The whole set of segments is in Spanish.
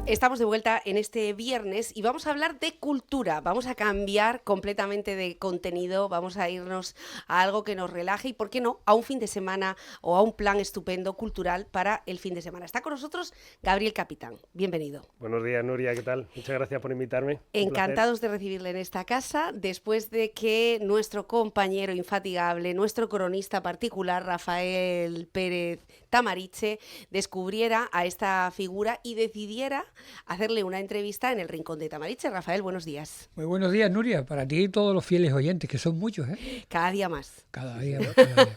Estamos de vuelta en este viernes y vamos a hablar de cultura. Vamos a cambiar completamente de contenido, vamos a irnos a algo que nos relaje y, ¿por qué no?, a un fin de semana o a un plan estupendo cultural para el fin de semana. Está con nosotros Gabriel Capitán. Bienvenido. Buenos días, Nuria, ¿qué tal? Muchas gracias por invitarme. Encantados de recibirle en esta casa, después de que nuestro compañero infatigable, nuestro cronista particular, Rafael Pérez Tamariche, descubriera a esta figura y decidiera hacerle una entrevista en el Rincón de Tamariche. Rafael, buenos días. Muy buenos días, Nuria, para ti y todos los fieles oyentes, que son muchos, ¿eh? Cada día más. Cada día más. Cada día.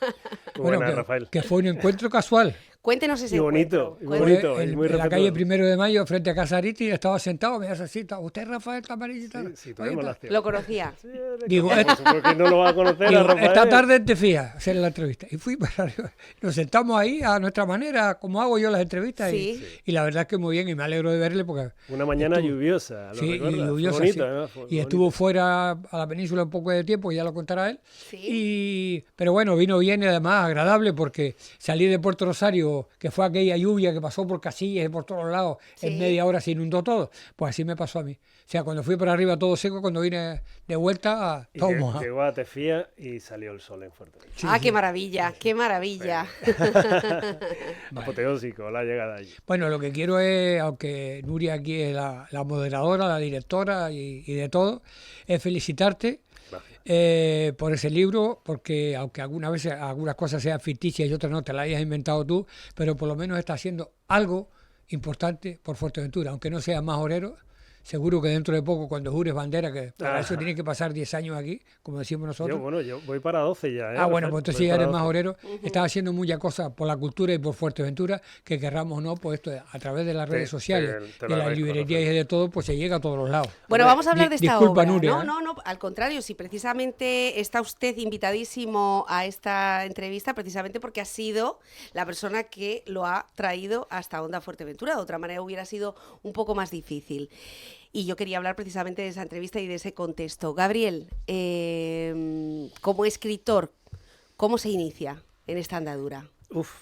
Bueno, Buena, Rafael. Que fue un encuentro casual. Cuéntenos ese bonito, encuentro. bonito. En Muy la calle respetuoso. 1 de Mayo, frente a Casariti, estaba sentado, me hace así, ¿usted es Rafael Tamariche? Sí, tuvimos la acción. Lo conocía. Sí, Digo, porque no lo va a conocer Digo, a Rafael. esta tarde te fías a hacer la entrevista. Y fui para arriba. Nos sentamos ahí a nuestra manera, como hago yo las entrevistas. Sí. Y la verdad es que muy bien, y me alegro de verle porque... Una mañana lluviosa, ¿lo Sí, y recuerdas? lluviosa, Fue bonito, sí. además, fue Y bonito. estuvo fuera a la península un poco de tiempo, ya lo contará él. Sí. Pero bueno, vino bien y además agradable porque salí de Puerto Rosario, que fue aquella lluvia que pasó por Casillas y por todos lados, Sí. en media hora se inundó todo. Pues así me pasó a mí. O sea, cuando fui para arriba todo seco, cuando vine de vuelta, Y todo mojado. llegó a Tefía y salió el sol en Fuerteventura. Sí, Ah, sí. qué maravilla, qué maravilla. Apoteósico la llegada allí. Bueno, lo que quiero es, aunque Nuria aquí es la moderadora, la directora y de todo, es felicitarte Gracias. por ese libro, porque aunque algunas veces algunas cosas sean ficticias y otras no te las hayas inventado tú, pero por lo menos está haciendo algo importante por Fuerteventura, aunque no seas majorero. Seguro que dentro de poco, cuando jures bandera, que para eso tienes que pasar 10 años aquí, como decimos nosotros. Yo voy para 12 ya, ¿eh? Ah, bueno, Rafael? pues entonces Voy ya para eres 12. majorero. Estás haciendo muchas cosas por la cultura y por Fuerteventura, que querramos o no, pues esto a través de las redes sociales, te lo de las agradezco, librerías y Rafael. de todo, pues se llega a todos los lados. Bueno, Hombre, vamos a hablar de esta disculpa, obra. Nuria, No, al contrario, si precisamente está usted invitadísimo a esta entrevista, precisamente porque ha sido la persona que lo ha traído hasta Onda Fuerteventura. De otra manera hubiera sido un poco más difícil. Y yo quería hablar precisamente de esa entrevista y de ese contexto. Gabriel, como escritor, ¿cómo se inicia en esta andadura?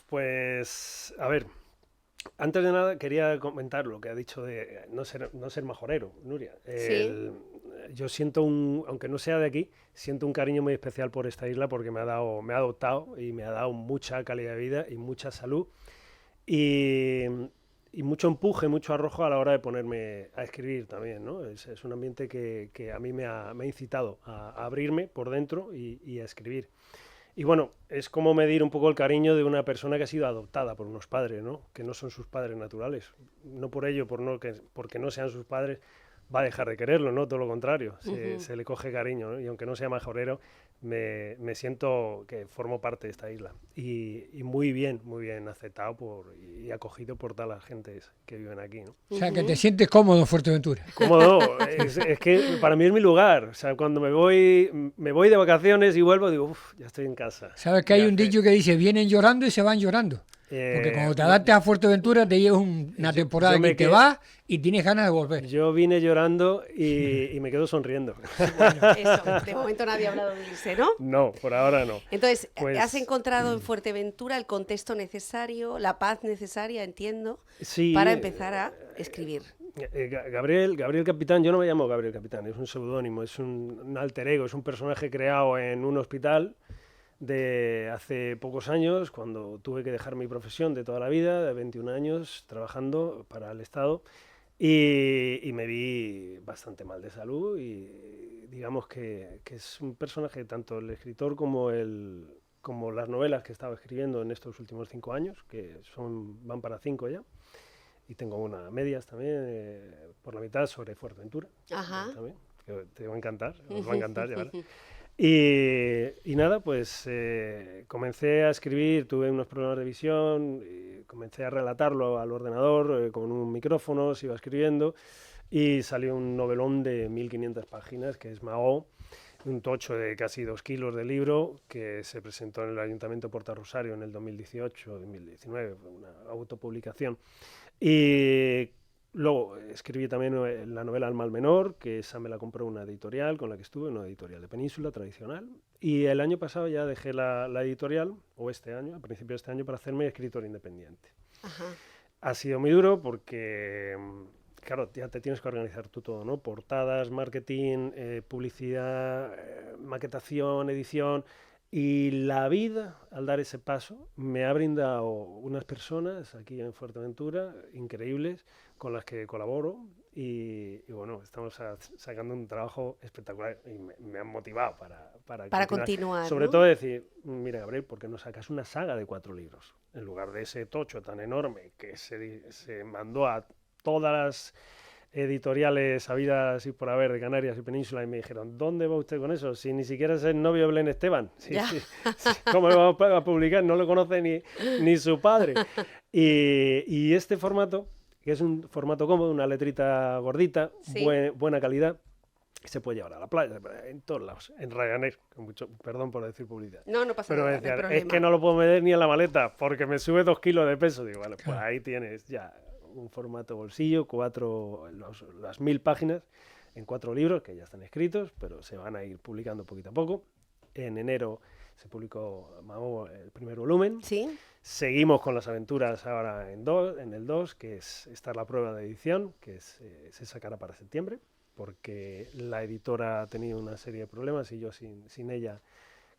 Pues, a ver, antes de nada quería comentar lo que ha dicho de no ser majorero, Nuria. Yo siento aunque no sea de aquí, siento un cariño muy especial por esta isla porque me ha adoptado y me ha dado mucha calidad de vida y mucha salud y mucho empuje, mucho arrojo a la hora de ponerme a escribir también, ¿no? Es un ambiente que a mí me ha incitado a abrirme por dentro y a escribir. Y bueno, es como medir un poco el cariño de una persona que ha sido adoptada por unos padres, ¿no? Que no son sus padres naturales. No por ello, porque no sean sus padres, va a dejar de quererlo, ¿no? Todo lo contrario, se le coge cariño, ¿no? Y aunque no sea majorero, me siento que formo parte de esta isla. Y muy bien aceptado y acogido por todas las gentes que viven aquí, ¿no? O sea, que te sientes cómodo en Fuerteventura. Cómodo, es que para mí es mi lugar. O sea, cuando me voy de vacaciones y vuelvo, digo, uff, ya estoy en casa. ¿Sabes que hay un dicho que dice, vienen llorando y se van llorando? Porque cuando te adaptes a Fuerteventura te llevas una temporada que te vas y tienes ganas de volver. Yo vine llorando y me quedo sonriendo. Bueno, eso, de momento nadie ha hablado de irse, ¿no? No, por ahora no. Entonces, Pues, ¿has encontrado en Fuerteventura el contexto necesario, la paz necesaria, entiendo, sí, para empezar a escribir? Gabriel Capitán, yo no me llamo Gabriel Capitán, es un seudónimo, es un alter ego, es un personaje creado en un hospital de hace pocos años, cuando tuve que dejar mi profesión de toda la vida, de 21 años, trabajando para el Estado, y me vi bastante mal de salud, y digamos que es un personaje, tanto el escritor como las novelas que he estado escribiendo en estos últimos 5 años, que van para 5 ya, y tengo una medias también, por la mitad, sobre Fuerteventura. Ajá. También, que te va a encantar, os va a encantar, ya verás. Y nada, pues comencé a escribir, tuve unos problemas de visión, y comencé a relatarlo al ordenador con un micrófono, se iba escribiendo y salió un novelón de 1500 páginas que es Mahó, un tocho de casi 2 kilos de libro que se presentó en el Ayuntamiento de Porta Rosario en el 2018-2019, fue una autopublicación. Y Luego escribí también la novela El mal menor, que esa me la compró una editorial con la que estuve, una editorial de Península tradicional. Y el año pasado ya dejé la editorial, o este año, a principios de este año, para hacerme escritor independiente. Ajá. Ha sido muy duro porque, claro, ya te tienes que organizar tú todo, ¿no? Portadas, marketing, publicidad, maquetación, edición. Y la vida, al dar ese paso, me ha brindado unas personas aquí en Fuerteventura increíbles con las que colaboro y bueno, estamos sacando un trabajo espectacular y me han motivado para continuar, Sobre ¿no? todo decir, mira Gabriel, ¿por qué no sacas una saga de 4 libros? En lugar de ese tocho tan enorme que se mandó a todas las editoriales habidas y por haber de Canarias y Península y me dijeron, ¿dónde va usted con eso? Si ni siquiera es el novio de Belén Esteban. Sí, ¿cómo lo vamos a publicar? No lo conoce ni su padre. Y este formato, que es un formato cómodo, una letrita gordita, Sí. buena calidad, se puede llevar a la playa, en todos lados, en Ryanair, con mucho, perdón por decir publicidad. No, no pasa Pero nada, me no hay decían, problema. es que no lo puedo meter ni en la maleta porque me sube 2 kilos de peso. Digo, vale, pues Claro. ahí tienes ya un formato bolsillo, las 1000 páginas en 4 libros que ya están escritos, pero se van a ir publicando poquito a poco. En enero se publicó el primer volumen. Sí. Seguimos con las aventuras ahora en el 2, que esta es la prueba de edición, que se sacará para septiembre, porque la editora ha tenido una serie de problemas y yo sin ella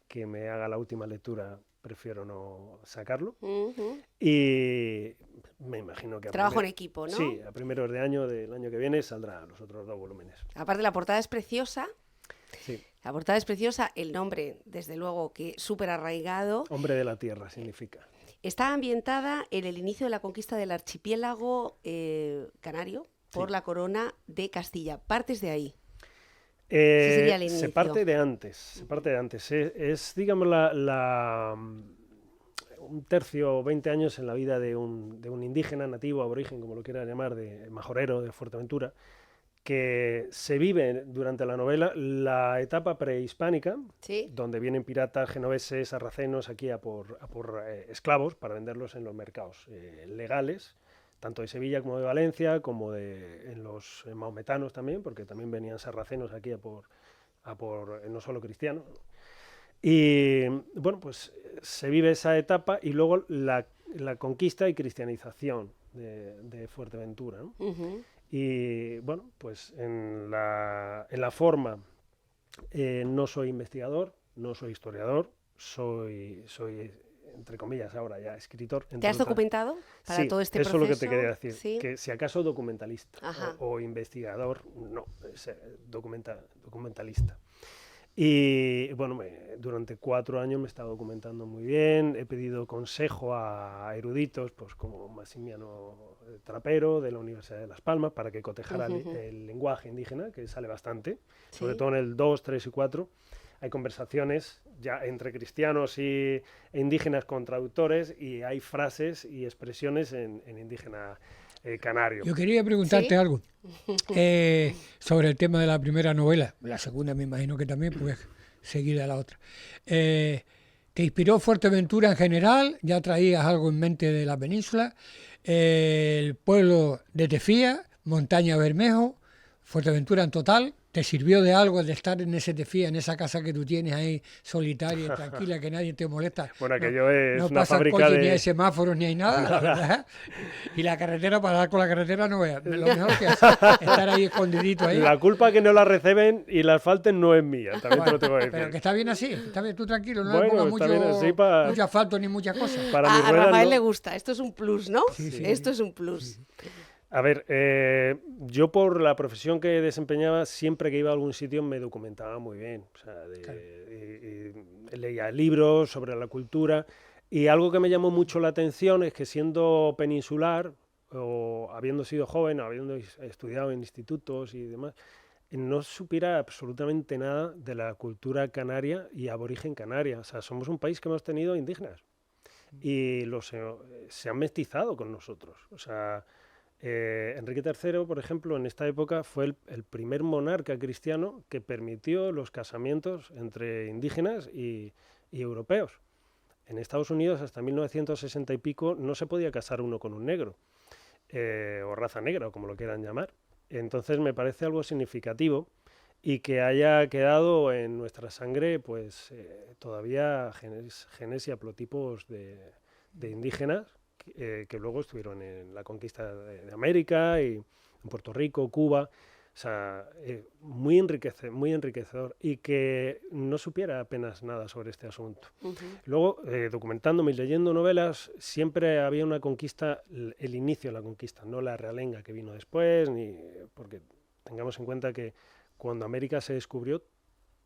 que me haga la última lectura prefiero no sacarlo. Ujú. Y me imagino que Trabajo en equipo, ¿no? Sí, a primeros de año del año que viene saldrán los otros 2 volúmenes. Aparte, la portada es preciosa. Sí, La portada es preciosa, el nombre, desde luego, que súper arraigado. hombre de la tierra significa. Está ambientada en el inicio de la conquista del archipiélago canario por Sí. la corona de Castilla. Partes de ahí. Ese sería el Se inicio. parte de antes. Es digamos, un tercio o 20 años en la vida de un indígena, nativo, aborigen, como lo quiera llamar, de majorero de Fuerteventura, que se vive durante la novela la etapa prehispánica, Sí. donde vienen piratas genoveses, sarracenos aquí a por esclavos para venderlos en los mercados legales, tanto de Sevilla como de Valencia, como en los maometanos también, porque también venían sarracenos aquí a por no solo cristianos. Y bueno, pues se vive esa etapa y luego la conquista y cristianización de Fuerteventura, ¿no? Ujú. Y bueno, pues en la forma no soy investigador, no soy historiador, soy entre comillas ahora ya escritor. ¿Te has documentado para Sí, todo este eso proceso? es lo que te quería decir, Sí. que si acaso documentalista Ajá. o investigador, no, es documentalista. Y bueno, durante 4 años me he estado documentando muy bien, he pedido consejo a eruditos pues como Maximiano Trapero de la Universidad de Las Palmas para que cotejara Ujú. el lenguaje indígena, que sale bastante, Sí. sobre todo en el 2, 3 y 4. Hay conversaciones ya entre cristianos e indígenas con traductores y hay frases y expresiones en indígena canario. Yo quería preguntarte ¿Sí? algo sobre el tema de la primera novela. La segunda me imagino que también, pues seguida la otra. ¿Te inspiró Fuerteventura en general? ¿Ya traías algo en mente de la península? ¿El pueblo de Tefía, Montaña Bermejo, Fuerteventura en total? ¿Te sirvió de algo el de estar en ese Tefía, en esa casa que tú tienes ahí, solitaria y tranquila, que nadie te molesta? Bueno, aquello es no una pasa fábrica coche, de... ni hay semáforos, ni hay nada, la verdad. Y la carretera, para dar con la carretera, no veas. Lo mejor que es estar ahí escondidito ahí. La culpa que no la reciben y la falten no es mía, también te lo tengo que decir. Pero que está bien así, está bien, tú tranquilo, no Bueno, le pongas está bien así para- mucho asfalto ni muchas cosas. Para mis A ruedas, Rafael ¿no? le gusta. Esto es un plus, ¿no? Sí. Esto es un plus. A ver, yo por la profesión que desempeñaba, siempre que iba a algún sitio me documentaba muy bien. O sea, y leía libros sobre la cultura. Y algo que me llamó mucho la atención es que siendo peninsular, o habiendo sido joven, o habiendo estudiado en institutos y demás, no supiera absolutamente nada de la cultura canaria y aborigen canaria. O sea, somos un país que hemos tenido indígenas. Y se han mestizado con nosotros. O sea... Enrique III, por ejemplo, en esta época fue el primer monarca cristiano que permitió los casamientos entre indígenas y europeos. En Estados Unidos, hasta 1960 y pico, no se podía casar uno con un negro. o raza negra, o como lo quieran llamar. Entonces me parece algo significativo y que haya quedado en nuestra sangre pues todavía genes y haplotipos de indígenas que luego estuvieron en la conquista de América y en Puerto Rico, Cuba. O sea, muy enriquecedor y que no supiera apenas nada sobre este asunto. Luego, documentándome y leyendo novelas, siempre había una conquista, el inicio de la conquista, no la realenga que vino después, ni porque tengamos en cuenta que cuando América se descubrió,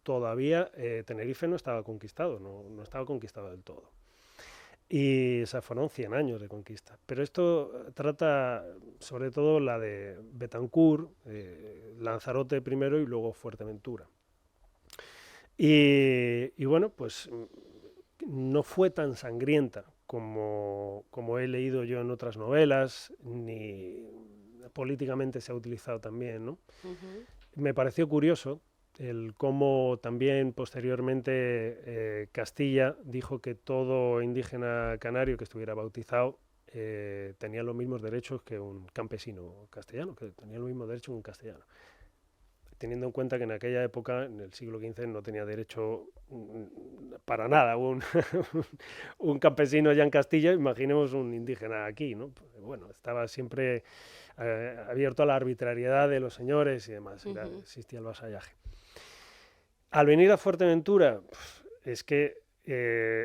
todavía Tenerife no estaba conquistado, no estaba conquistado del todo. Y fueron 100 años de conquista. Pero esto trata sobre todo la de Betancourt, Lanzarote primero y luego Fuerteventura. Y bueno, pues no fue tan sangrienta como he leído yo en otras novelas, ni políticamente se ha utilizado también, ¿no? Me pareció curioso el cómo también posteriormente Castilla dijo que todo indígena canario que estuviera bautizado tenía los mismos derechos que un campesino castellano, que tenía los mismos derechos que un castellano. Teniendo en cuenta que en aquella época, en el siglo XV, no tenía derecho para nada un campesino ya en Castilla, imaginemos un indígena aquí, ¿no? Pues, bueno, estaba siempre abierto a la arbitrariedad de los señores y demás, existía el vasallaje. Al venir a Fuerteventura, es que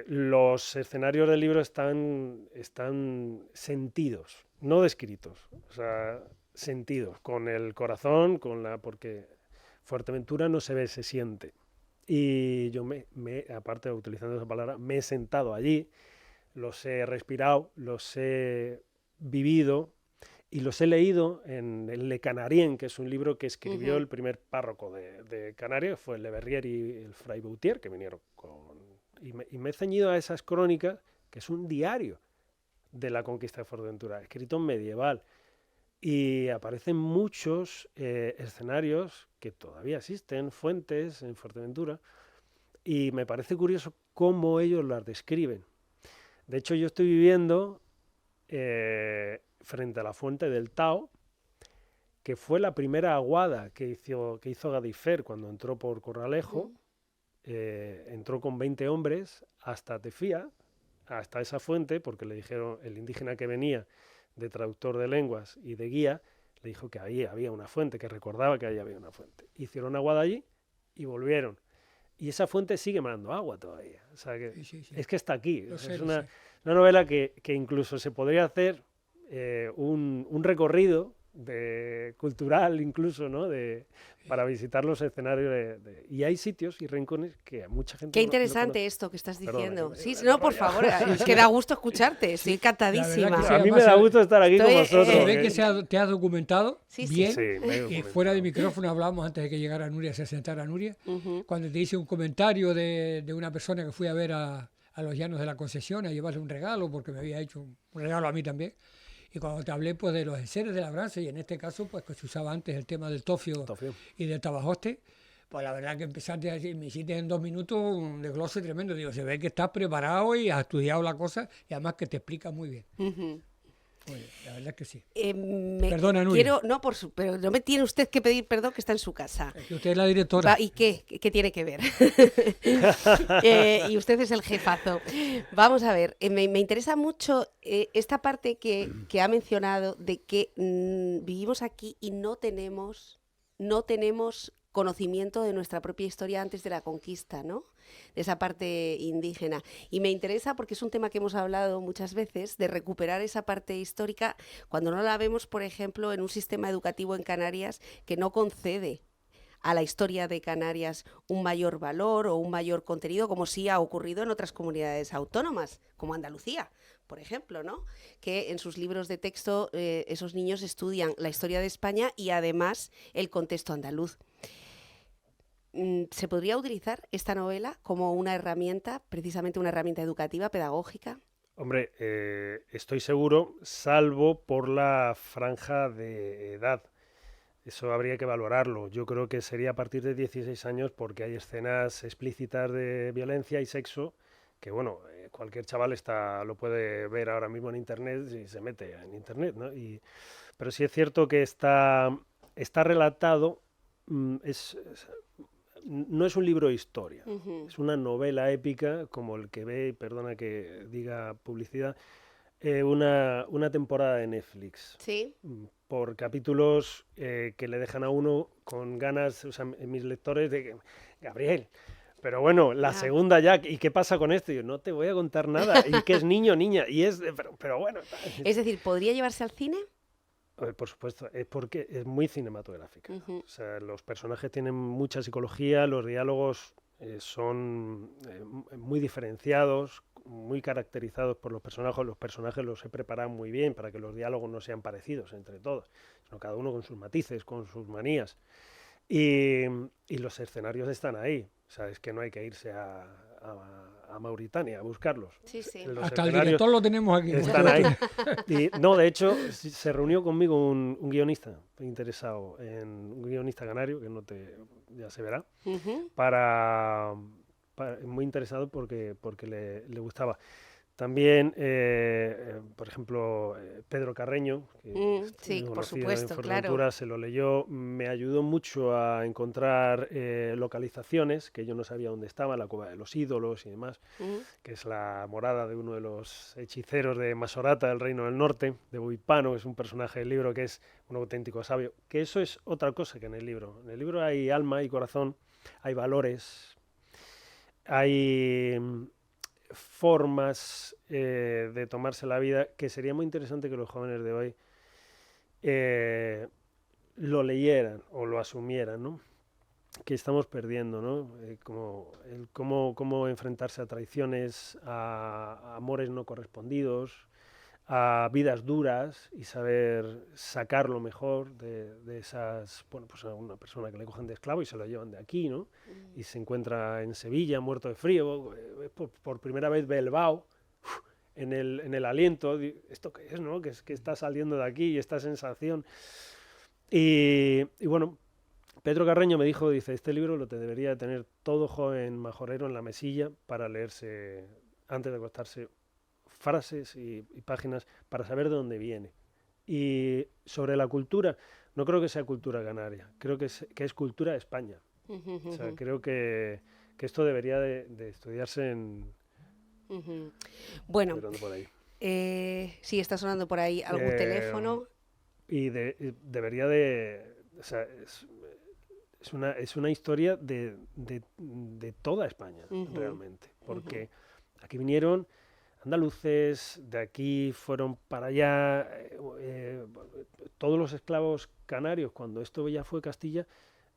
los escenarios del libro están sentidos, no descritos, o sea, sentidos, con el corazón, porque Fuerteventura no se ve, se siente. Y yo aparte de utilizando esa palabra, me he sentado allí, los he respirado, los he vivido, y los he leído en el Le Canarien, que es un libro que escribió el primer párroco de Canarias, fue el Leverrier y el Fray Bautier, que vinieron y me he ceñido a esas crónicas, que es un diario de la conquista de Fuerteventura, escrito en medieval. Y aparecen muchos escenarios que todavía existen, fuentes en Fuerteventura, y me parece curioso cómo ellos las describen. De hecho, yo estoy viviendo frente a la fuente del Tao, que fue la primera aguada que hizo Gadifer cuando entró por Corralejo. Entró con 20 hombres hasta Tefía, hasta esa fuente, porque le dijeron, el indígena que venía de traductor de lenguas y de guía, le dijo que ahí había una fuente, que recordaba que ahí había una fuente. Hicieron aguada allí y volvieron. Y esa fuente sigue mandando agua todavía. O sea que sí. Es que está aquí. Es una novela que incluso se podría hacer un recorrido cultural incluso, ¿no? Para visitar los escenarios y hay sitios y rincones que a mucha gente... Qué interesante esto que estás diciendo. Perdona, sí, no, por favor, es que da gusto escucharte, estoy encantadísima. A mí me da gusto estar aquí con vosotros. Se ve que te has documentado bien, y fuera de micrófono hablábamos antes de que llegara Nuria, se sentara Nuria, cuando te hice un comentario de una persona que fui a ver a los Llanos de la Concesión a llevarle un regalo, porque me había hecho un regalo a mí también. Y cuando te hablé pues de los enseres de labranza, y en este caso pues que se usaba antes el tema del tofio. Y del tabajoste, pues la verdad que empezaste a decir, me hiciste en 2 minutos un desglose tremendo. Digo, se ve que estás preparado y has estudiado la cosa y además que te explica muy bien. Oye, la verdad es que sí. Perdona, Nuria. Pero no me tiene usted que pedir perdón, que está en su casa. Es que usted es la directora. ¿Y qué tiene que ver? Y usted es el jefazo. Vamos a ver, me interesa mucho esta parte que ha mencionado de que vivimos aquí y no tenemos conocimiento de nuestra propia historia antes de la conquista, ¿no? De esa parte indígena. Y me interesa porque es un tema que hemos hablado muchas veces, de recuperar esa parte histórica cuando no la vemos, por ejemplo, en un sistema educativo en Canarias que no concede a la historia de Canarias un mayor valor o un mayor contenido, como sí ha ocurrido en otras comunidades autónomas, como Andalucía, por ejemplo, ¿no? Que en sus libros de texto esos niños estudian la historia de España y además el contexto andaluz. ¿Se podría utilizar esta novela como una herramienta, precisamente una herramienta educativa, pedagógica? Hombre, estoy seguro, salvo por la franja de edad. Eso habría que valorarlo. Yo creo que sería a partir de 16 años porque hay escenas explícitas de violencia y sexo que bueno, cualquier chaval lo puede ver ahora mismo en internet si se mete en internet, ¿no? Pero sí es cierto que está relatado, no es un libro de historia, es una novela épica como el que ve, perdona que diga publicidad, una temporada de Netflix. Sí. Por capítulos que le dejan a uno con ganas, o sea, mis lectores de que, Gabriel, pero bueno, la segunda ya, ¿y qué pasa con esto? Y yo, no te voy a contar nada, y que es niño, niña, y pero bueno. Es decir, ¿podría llevarse al cine? Por supuesto, es porque es muy cinematográfica. O sea, los personajes tienen mucha psicología, los diálogos son muy diferenciados, muy caracterizados por los personajes los he preparado muy bien para que los diálogos no sean parecidos entre todos, sino cada uno con sus matices, con sus manías. Y los escenarios están ahí, o sea, es que no hay que irse a Mauritania a buscarlos. Sí, sí. Los Hasta el director lo tenemos aquí. están ahí. Y, no, de hecho, se reunió conmigo un guionista interesado, un guionista canario, que ya se verá, muy interesado porque le gustaba. También, por ejemplo, Pedro Carreño, que sí, por conocido supuesto, en Fuerteventura, claro. se lo leyó, me ayudó mucho a encontrar localizaciones que yo no sabía dónde estaba, la Cueva de los Ídolos y demás, que es la morada de uno de los hechiceros de Masorata, del Reino del Norte, de Buipano, que es un personaje del libro que es un auténtico sabio, que eso es otra cosa que en el libro. En el libro hay alma, hay corazón, hay valores, hay formas de tomarse la vida que sería muy interesante que los jóvenes de hoy lo leyeran o lo asumieran, ¿no? Que estamos perdiendo, ¿no? Cómo enfrentarse a traiciones, a amores no correspondidos, a vidas duras y saber sacar lo mejor de esas, bueno, pues a una persona que le cogen de esclavo y se lo llevan de aquí, ¿no? Y se encuentra en Sevilla, muerto de frío, por primera vez ve el vaho en el aliento, ¿esto qué es, no? Que está saliendo de aquí y esta sensación. Y bueno, Pedro Carreño me dijo, dice, este libro lo te debería tener todo joven majorero en la mesilla para leerse antes de acostarse, frases y páginas para saber de dónde viene. Y sobre la cultura, no creo que sea cultura canaria, creo que es cultura de España. O sea, creo que esto debería de estudiarse en... Bueno, por ahí. Sí, está sonando por ahí algún teléfono. Y debería de... O sea, es una historia de toda España, realmente. Porque aquí vinieron andaluces, de aquí fueron para allá, todos los esclavos canarios, cuando esto ya fue Castilla,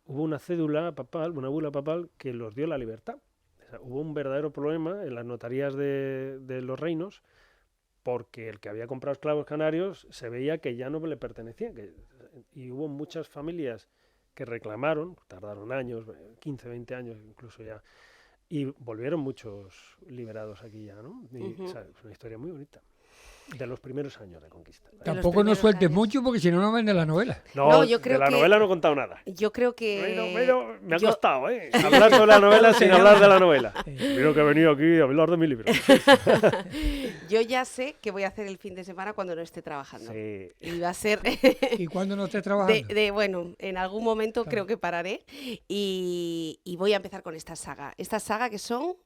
hubo una cédula papal, una bula papal que los dio la libertad. O sea, hubo un verdadero problema en las notarías de los reinos, porque el que había comprado esclavos canarios se veía que ya no le pertenecía, y hubo muchas familias que reclamaron, tardaron años, 15, 20 años incluso ya, y volvieron muchos liberados aquí ya, ¿no? Y, o sea, es una historia muy bonita. De los primeros años de conquista. Tampoco nos sueltes mucho porque si no, no venden la novela. No, yo creo de la novela no he contado nada. Yo creo que... Me ha costado, hablar sobre la novela sin hablar de la novela. Creo que he venido aquí a hablar de mi libro. Yo ya sé que voy a hacer el fin de semana cuando no esté trabajando. Sí. Y va a ser... ¿Y cuando no estés trabajando? Bueno, en algún momento creo que pararé y voy a empezar con esta saga. Esta saga que son...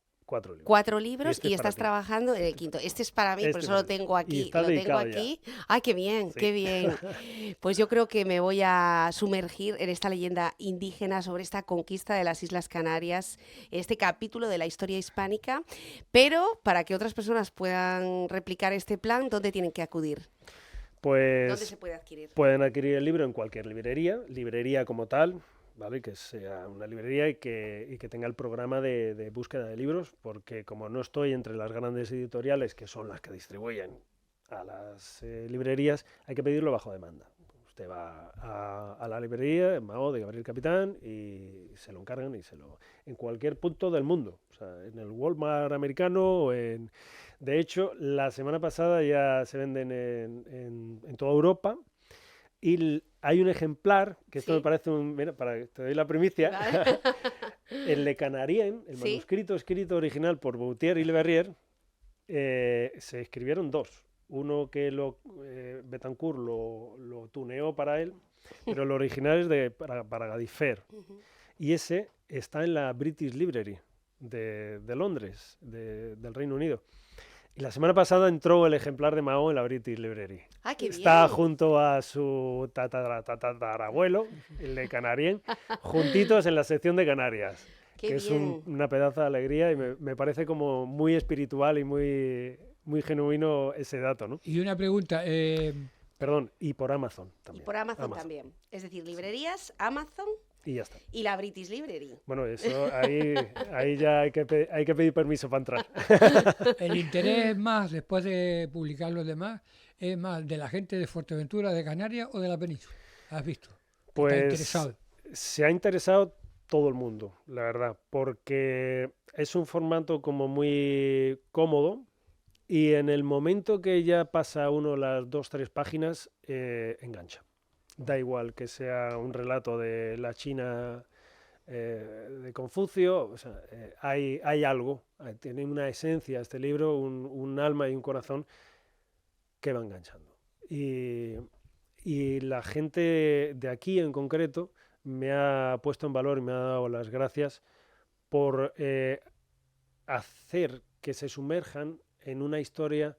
4 libros y estás trabajando en el quinto. Este es para mí, por eso lo tengo aquí. Lo tengo aquí. Ay, qué bien, qué bien. Pues yo creo que me voy a sumergir en esta leyenda indígena sobre esta conquista de las Islas Canarias, este capítulo de la historia hispánica. Pero para que otras personas puedan replicar este plan, ¿dónde tienen que acudir? Pues ¿dónde se puede adquirir? Pueden adquirir el libro en cualquier librería como tal, ¿vale? Que sea una librería y que tenga el programa de búsqueda de libros, porque como no estoy entre las grandes editoriales, que son las que distribuyen a las librerías, hay que pedirlo bajo demanda. Usted va a la librería, en Mahó, de Gabriel Capitán, y se lo encargan en cualquier punto del mundo, o sea, en el Walmart americano, de hecho, la semana pasada ya se venden en toda Europa. Y hay un ejemplar, que esto Sí. me parece mira, te doy la primicia, Vale. el Le Canarien, el Sí. manuscrito escrito original por Boutier y Le Verrier, se escribieron dos. Uno que Betancourt lo tuneó para él, pero el original es para Gadifer. Ujú. Y ese está en la British Library de Londres, del Reino Unido. Y la semana pasada entró el ejemplar de Mao en la British Library. Ah, qué Está bien. junto a su tatarabuelo, el de Canarien, juntitos en la sección de Canarias, Qué que es bien. una pedazo de alegría y me parece como muy espiritual y muy genuino ese dato, ¿no? Y una pregunta, Perdón, y por Amazon Y también. por Amazon también. Es decir, librerías, Amazon Y ya está. y la British Library. Bueno, eso ahí ya hay que pedir permiso para entrar. el interés es más, después de publicar los demás, es más de la gente de Fuerteventura, de Canarias o de la península. ¿Has visto? Está Pues interesado. se ha interesado todo el mundo, la verdad, porque es un formato como muy cómodo y en el momento que ya pasa uno las 2, 3 páginas, engancha. Da igual que sea un relato de la China de Confucio, o sea, hay algo, tiene una esencia este libro, un alma y un corazón que va enganchando. Y la gente de aquí en concreto me ha puesto en valor y me ha dado las gracias por hacer que se sumerjan en una historia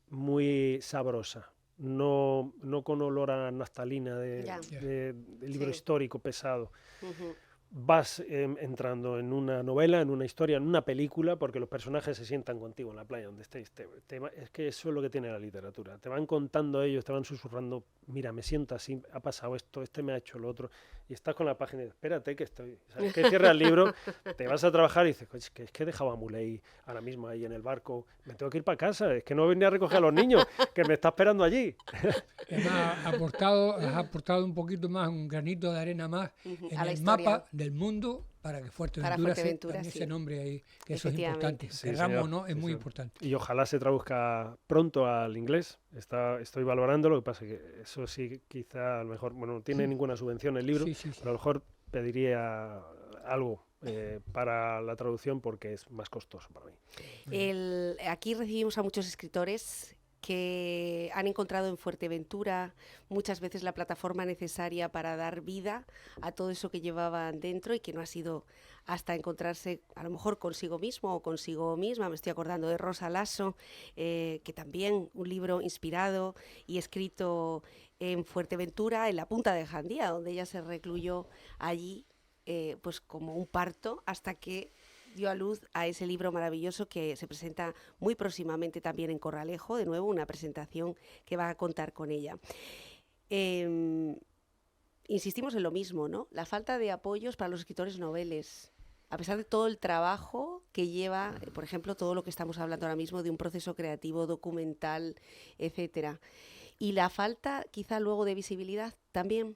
muy sabrosa, no con olor a naftalina Ya. de libro Sí. histórico pesado. Ujú. Vas entrando en una novela, en una historia, en una película, porque los personajes se sientan contigo en la playa donde estéis. Es que eso es lo que tiene la literatura. Te van contando ellos, te van susurrando, mira, me siento así, ha pasado esto, este me ha hecho lo otro. Y estás con la página y dices, espérate que estoy. ¿Sabes? Que cierras el libro, te vas a trabajar y dices, es que he dejado a Muley ahora mismo ahí en el barco, me tengo que ir para casa, es que no venía a recoger a los niños, que me está esperando allí. Además, has aportado un poquito más, un granito de arena más Ujú. en A la el historia. mapa del mundo para que Fuerteventura, Fuerteventura, tenga sí. ese nombre ahí, que eso es Efectivamente. importante. Sí, Querramos o señor, no, es sí, muy señor. importante. Y ojalá se traduzca pronto al inglés. Estoy valorando, lo que pasa es que eso sí, quizá a lo mejor, bueno, no tiene ninguna subvención el libro, Sí, sí, sí. pero a lo mejor pediría algo para la traducción porque es más costoso para mí. Aquí recibimos a muchos escritores que han encontrado en Fuerteventura muchas veces la plataforma necesaria para dar vida a todo eso que llevaban dentro y que no ha sido hasta encontrarse a lo mejor consigo mismo o consigo misma. Me estoy acordando de Rosa Lasso, que también un libro inspirado y escrito en Fuerteventura, en la punta de Jandía, donde ella se recluyó allí pues como un parto hasta que dio a luz a ese libro maravilloso que se presenta muy próximamente también en Corralejo, de nuevo una presentación que va a contar con ella. Insistimos en lo mismo, ¿no? La falta de apoyos para los escritores noveles, a pesar de todo el trabajo que lleva, por ejemplo, todo lo que estamos hablando ahora mismo de un proceso creativo, documental, etcétera. Y la falta quizá luego de visibilidad también,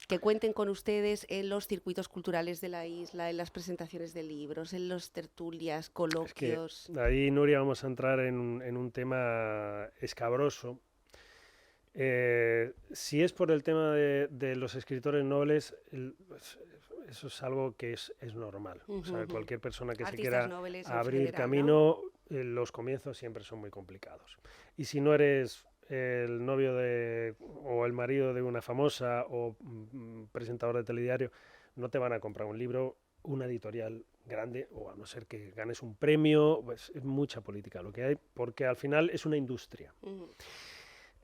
que cuenten con ustedes en los circuitos culturales de la isla, en las presentaciones de libros, en los tertulias, Es que coloquios. ahí, Nuria, vamos a entrar en un tema escabroso. Si es por el tema de los escritores nobles, eso es algo que es normal. O sea, cualquier persona que se Artistas quiera nobles en abrir general, camino, los comienzos siempre son muy complicados. Y si no eres el novio o el marido de una famosa o presentador de telediario, no te van a comprar un libro, una editorial grande, o a no ser que ganes un premio, pues es mucha política lo que hay, porque al final es una industria.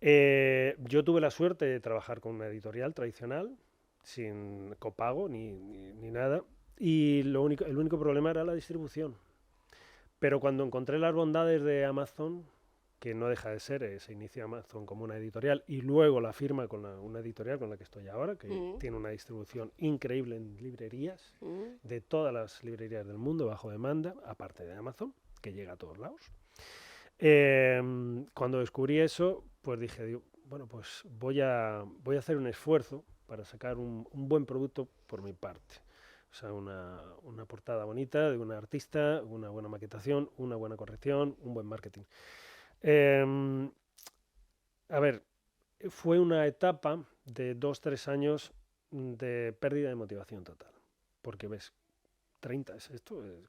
Yo tuve la suerte de trabajar con una editorial tradicional, sin copago ni nada, y el único problema era la distribución. Pero cuando encontré las bondades de Amazon, que no deja de ser, se inicia Amazon como una editorial y luego la firma con una editorial con la que estoy ahora, que tiene una distribución increíble en librerías, de todas las librerías del mundo bajo demanda, aparte de Amazon, que llega a todos lados. Cuando descubrí eso, pues dije, bueno, pues voy a hacer un esfuerzo para sacar un buen producto por mi parte. O sea, una portada bonita de un artista, una buena maquetación, una buena corrección, un buen marketing. A ver, fue una etapa de 2-3 años de pérdida de motivación total. Porque ves, 30,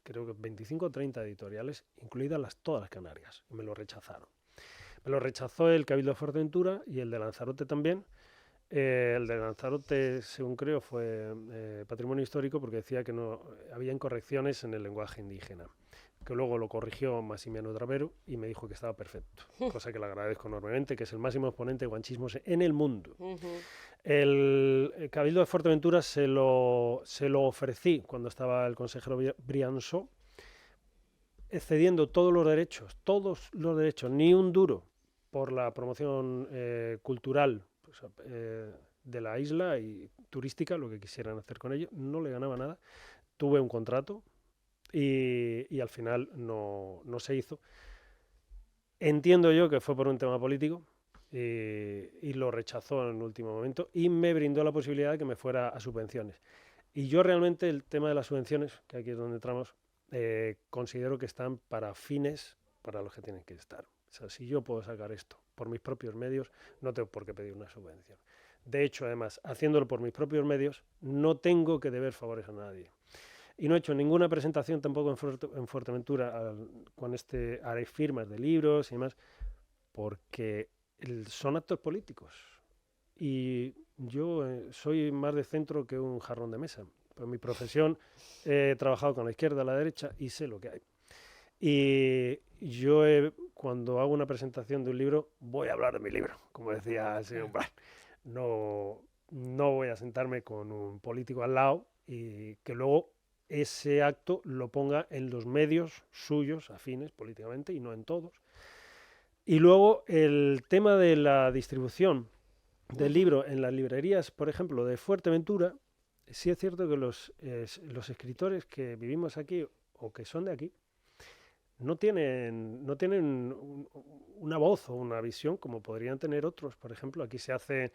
creo que 25 o 30 editoriales, incluidas todas las Canarias, y me lo rechazaron. Me lo rechazó el Cabildo de Fuerteventura y el de Lanzarote también. El de Lanzarote, según creo, fue patrimonio histórico porque decía que no había incorrecciones en el lenguaje indígena, que luego lo corrigió Massimiano Travero y me dijo que estaba perfecto, cosa que le agradezco enormemente, que es el máximo exponente de guanchismos en el mundo. El Cabildo de Fuerteventura se lo ofrecí cuando estaba el consejero Briançó, cediendo todos los derechos, ni un duro por la promoción cultural de la isla y turística, lo que quisieran hacer con ello. No le ganaba nada. Tuve un contrato y al final no se hizo. Entiendo yo que fue por un tema político y lo rechazó en el último momento y me brindó la posibilidad de que me fuera a subvenciones. Y yo realmente el tema de las subvenciones, que aquí es donde entramos, considero que están para fines para los que tienen que estar. O sea, si yo puedo sacar esto por mis propios medios, no tengo por qué pedir una subvención. De hecho, además, haciéndolo por mis propios medios, no tengo que deber favores a nadie. Y no he hecho ninguna presentación tampoco en Fuerteventura con haré firmas de libros y demás, porque son actos políticos. Y yo soy más de centro que un jarrón de mesa. Por mi profesión he trabajado con la izquierda, la derecha y sé lo que hay. Y yo cuando hago una presentación de un libro voy a hablar de mi libro, como decía el señor Brand. No voy a sentarme con un político al lado y que luego ese acto lo ponga en los medios suyos, afines políticamente, y no en todos. Y luego el tema de la distribución del libro en las librerías, por ejemplo, de Fuerteventura, sí es cierto que los escritores que vivimos aquí o que son de aquí, no tienen una voz o una visión como podrían tener otros. Por ejemplo, aquí se hace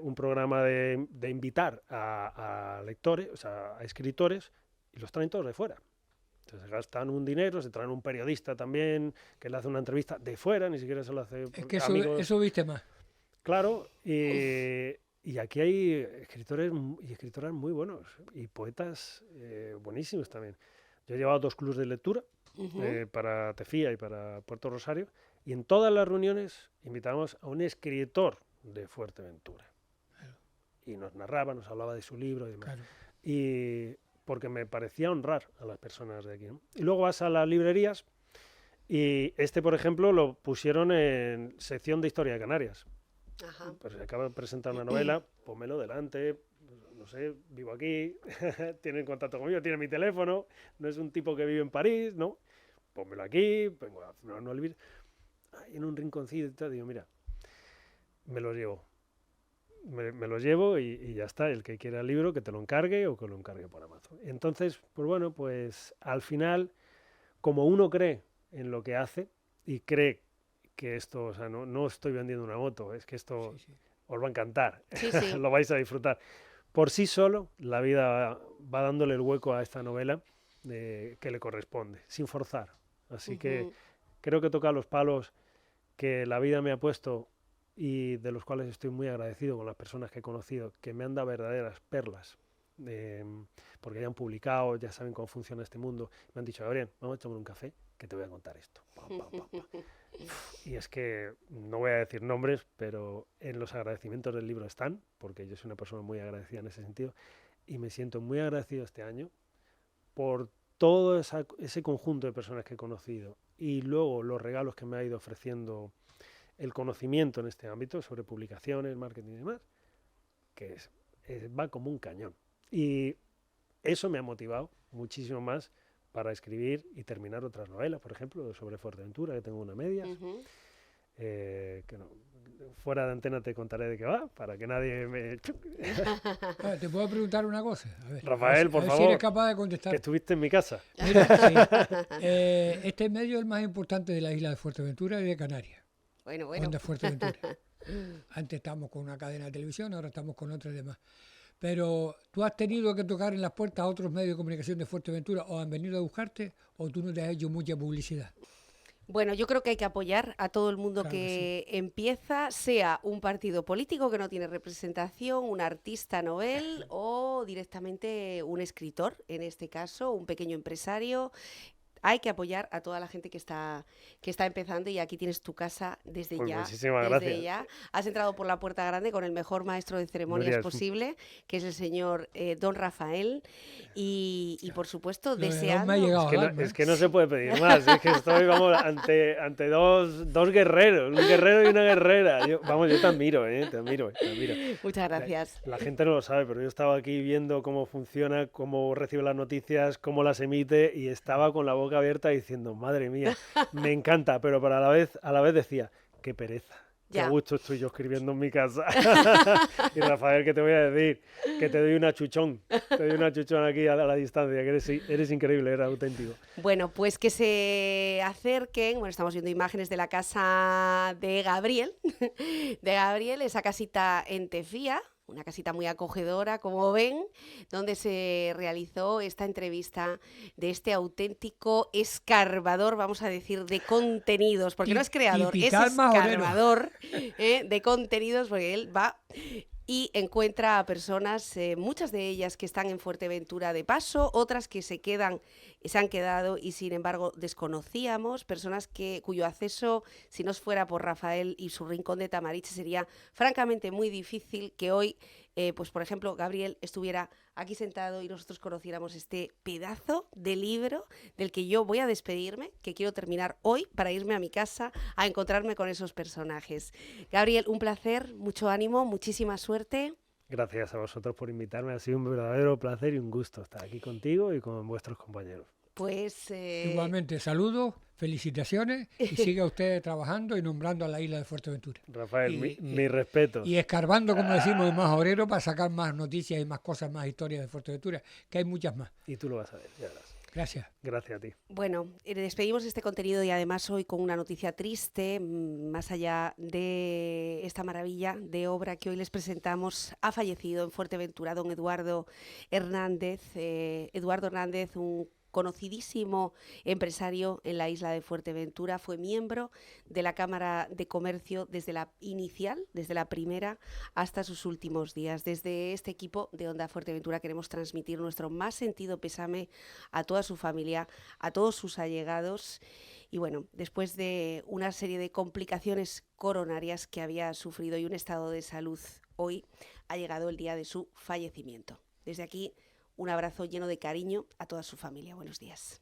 un programa de invitar a lectores, o sea, a escritores, y los traen todos de fuera. Entonces gastan un dinero, se traen un periodista también, que le hace una entrevista de fuera, ni siquiera se lo hace... Es que eso viste más. Claro, y aquí hay escritores y escritoras muy buenos, y poetas buenísimos también. Yo he llevado 2 clubs de lectura, para Tefía y para Puerto Rosario, y en todas las reuniones invitábamos a un escritor de Fuerteventura. Claro. Y nos narraba, nos hablaba de su libro y demás. Claro. Y porque me parecía honrar a las personas de aquí, ¿no? Y luego vas a las librerías y por ejemplo, lo pusieron en sección de Historia de Canarias. Ajá. Pues se acaba de presentar una novela, pónmelo delante, no sé, vivo aquí, tienen contacto conmigo, tiene mi teléfono, no es un tipo que vive en París, ¿no? Pónmelo aquí, vengo a hacer una olvido. En un rinconcito, digo, mira, me los llevo. Me los llevo y ya está. El que quiera el libro, que te lo encargue o que lo encargue por Amazon. Entonces, pues bueno, pues al final, como uno cree en lo que hace y cree que esto, o sea, no estoy vendiendo una moto, es que esto os va a encantar, lo vais a disfrutar. Por sí solo, la vida va dándole el hueco a esta novela que le corresponde, sin forzar. Así que creo que toca los palos que la vida me ha puesto y de los cuales estoy muy agradecido con las personas que he conocido, que me han dado verdaderas perlas, porque ya han publicado, ya saben cómo funciona este mundo. Me han dicho, Gabriel, vamos a tomar un café, que te voy a contar esto. Y es que no voy a decir nombres, pero en los agradecimientos del libro están, porque yo soy una persona muy agradecida en ese sentido, y me siento muy agradecido este año por todo ese conjunto de personas que he conocido y luego los regalos que me ha ido ofreciendo el conocimiento en este ámbito sobre publicaciones, marketing y demás, que va como un cañón. Y eso me ha motivado muchísimo más para escribir y terminar otras novelas, por ejemplo, sobre Fuerteventura, que tengo una media. Que no, fuera de antena te contaré de qué va, para que nadie me... ¿Te puedo preguntar una cosa? A ver, Rafael, por favor, si eres capaz de contestar. Que estuviste en mi casa. Mira, sí. Este medio es el más importante de la isla de Fuerteventura y de Canarias. Bueno. Onda Fuerteventura. Antes estábamos con una cadena de televisión, ahora estamos con otras demás. Pero tú has tenido que tocar en las puertas a otros medios de comunicación de Fuerteventura o han venido a buscarte o tú no te has hecho mucha publicidad. Bueno, yo creo que hay que apoyar a todo el mundo Claro que que empieza, sea un partido político que no tiene representación, un artista novel o directamente un escritor, en este caso, un pequeño empresario. Hay que apoyar a toda la gente que está empezando y aquí tienes tu casa desde Pues ya. muchísimas Desde gracias. ya. Has entrado por la puerta grande con el mejor maestro de ceremonias Nuria, posible, que es el señor Don Rafael. Y por supuesto, Lo de Don deseando... me ha llegado al alma, es que no se puede pedir más. Es que estoy, vamos, ante dos guerreros, un guerrero y una guerrera. Yo te admiro, te admiro, te admiro. Muchas gracias. La gente no lo sabe, pero yo estaba aquí viendo cómo funciona, cómo recibe las noticias, cómo las emite y estaba con la boca abierta diciendo, madre mía, me encanta, pero para a la vez decía, qué pereza. Qué Ya. a gusto estoy yo escribiendo en mi casa. Y Rafael, ¿qué te voy a decir? Que te doy una chuchón. Te doy una chuchón aquí a la distancia, que eres increíble, eres auténtico. Bueno, pues que se acerquen. Bueno, estamos viendo imágenes de la casa de Gabriel. De Gabriel, esa casita en Tefía. Una casita muy acogedora, como ven, donde se realizó esta entrevista de este auténtico escarbador, vamos a decir, de contenidos, porque no es creador, es Tipical majorero. escarbador de contenidos, porque él va y encuentra a personas, muchas de ellas que están en Fuerteventura de paso, otras que se han quedado y sin embargo desconocíamos, personas cuyo acceso, si no fuera por Rafael y su rincón de Tamariche, sería francamente muy difícil que hoy, pues por ejemplo, Gabriel estuviera aquí sentado y nosotros conociéramos este pedazo de libro del que yo voy a despedirme, que quiero terminar hoy para irme a mi casa a encontrarme con esos personajes. Gabriel, un placer, mucho ánimo, muchísima suerte. Gracias a vosotros por invitarme. Ha sido un verdadero placer y un gusto estar aquí contigo y con vuestros compañeros. Pues Igualmente, saludos, felicitaciones y siga usted trabajando y nombrando a la isla de Fuerteventura. Rafael, mi respeto. Y escarbando, como decimos, en más obrero para sacar más noticias y más cosas, más historias de Fuerteventura, que hay muchas más. Y tú lo vas a ver, ya verás. Gracias. Gracias a ti. bueno, despedimos este contenido y además hoy con una noticia triste, más allá de esta maravilla de obra que hoy les presentamos. Ha fallecido en Fuerteventura don Eduardo Hernández. Eduardo Hernández, un conocidísimo empresario en la isla de Fuerteventura, fue miembro de la Cámara de Comercio desde la inicial, desde la primera hasta sus últimos días. Desde este equipo de Onda Fuerteventura queremos transmitir nuestro más sentido pésame a toda su familia, a todos sus allegados. Y bueno, después de una serie de complicaciones coronarias que había sufrido y un estado de salud, hoy ha llegado el día de su fallecimiento. Desde aquí, un abrazo lleno de cariño a toda su familia. Buenos días.